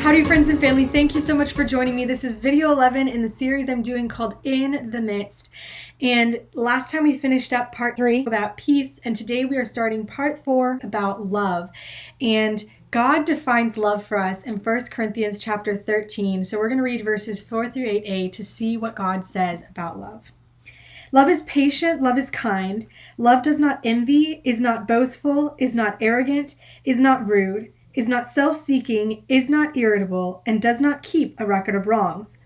Howdy friends and family, thank you so much for joining me. This is video 11 in the series I'm doing called In the Midst. And last time we finished up part 3 about peace, and today we are starting part 4 about love. And God defines love for us in 1 Corinthians chapter 13. So we're going to read verses 4 through 8a to see what God says about love. Love is patient, love is kind. Love does not envy, is not boastful, is not arrogant, is not rude, is not self-seeking, is not irritable, and does not keep a record of wrongs.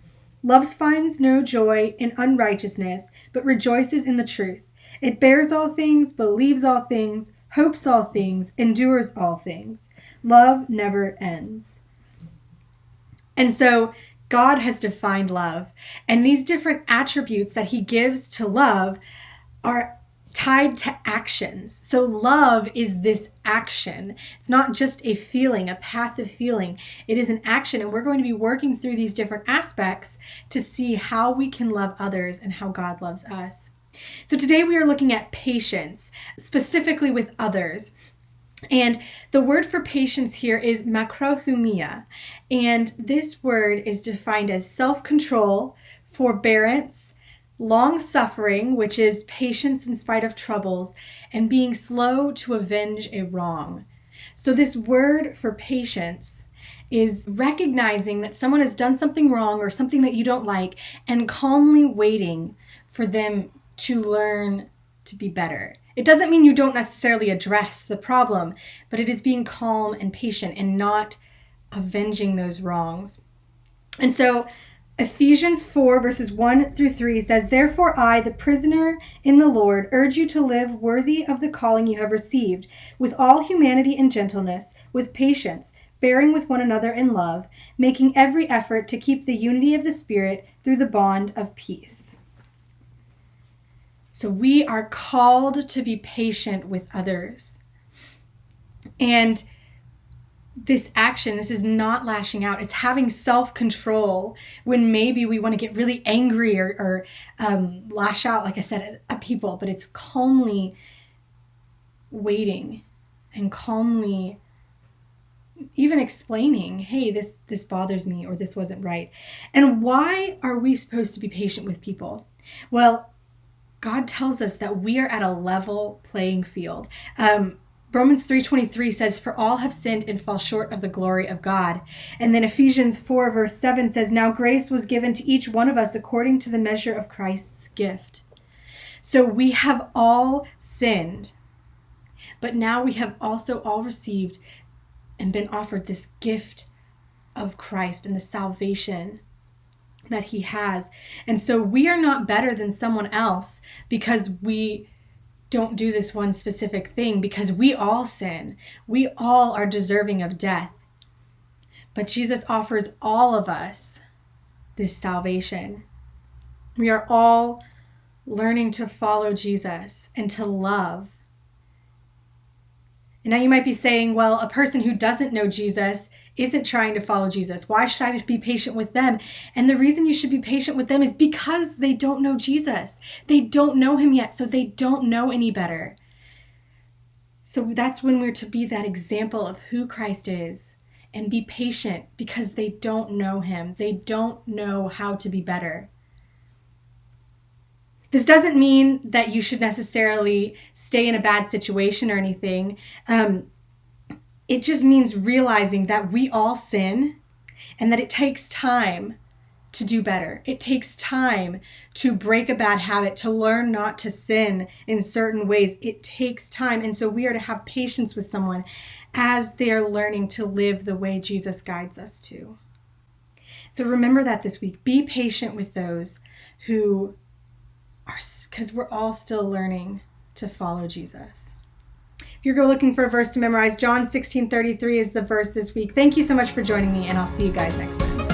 Love finds no joy in unrighteousness, but rejoices in the truth. It bears all things, believes all things, hopes all things, endures all things. Love never ends. And so God has defined love, and these different attributes that he gives to love are tied to actions. So love is this action. It's not just a feeling, a passive feeling. It is an action, and we're going to be working through these different aspects to see how we can love others and how God loves us. So today we are looking at patience, specifically with others. And the word for patience here is makrothumia. And this word is defined as self-control, forbearance, long-suffering, which is patience in spite of troubles, and being slow to avenge a wrong. So this word for patience is recognizing that someone has done something wrong or something that you don't like and calmly waiting for them to learn to be better. It doesn't mean you don't necessarily address the problem, but it is being calm and patient and not avenging those wrongs. And so Ephesians 4 verses 1 through 3 says, "Therefore I, the prisoner in the Lord, urge you to live worthy of the calling you have received, with all humanity and gentleness, with patience, bearing with one another in love, making every effort to keep the unity of the Spirit through the bond of peace." So we are called to be patient with others. And this action, this is not lashing out. It's having self-control when maybe we want to get really angry or lash out, like I said, at people. But it's calmly waiting and calmly even explaining, hey, this bothers me, or this wasn't right. And why are we supposed to be patient with people? Well, God tells us that we are at a level playing field. Romans 3:23 says, "For all have sinned and fall short of the glory of God." And then Ephesians 4 verse 7 says, "Now grace was given to each one of us according to the measure of Christ's gift." So we have all sinned, but now we have also all received and been offered this gift of Christ and the salvation that he has. And so we are not better than someone else because we don't do this one specific thing, because we all sin. We all are deserving of death. But Jesus offers all of us this salvation. We are all learning to follow Jesus and to love. And now you might be saying, well, a person who doesn't know Jesus isn't trying to follow Jesus. Why should I be patient with them? And the reason you should be patient with them is because they don't know Jesus. They don't know him yet, so they don't know any better. So that's when we're to be that example of who Christ is and be patient, because they don't know him. They don't know how to be better. This doesn't mean that you should necessarily stay in a bad situation or anything. It just means realizing that we all sin and that it takes time to do better. It takes time to break a bad habit, to learn not to sin in certain ways. It takes time. And so we are to have patience with someone as they are learning to live the way Jesus guides us to. So remember that this week. Be patient with those who are, because we're all still learning to follow Jesus. If you're looking for a verse to memorize, John 16:33 is the verse this week. Thank you so much for joining me, and I'll see you guys next time.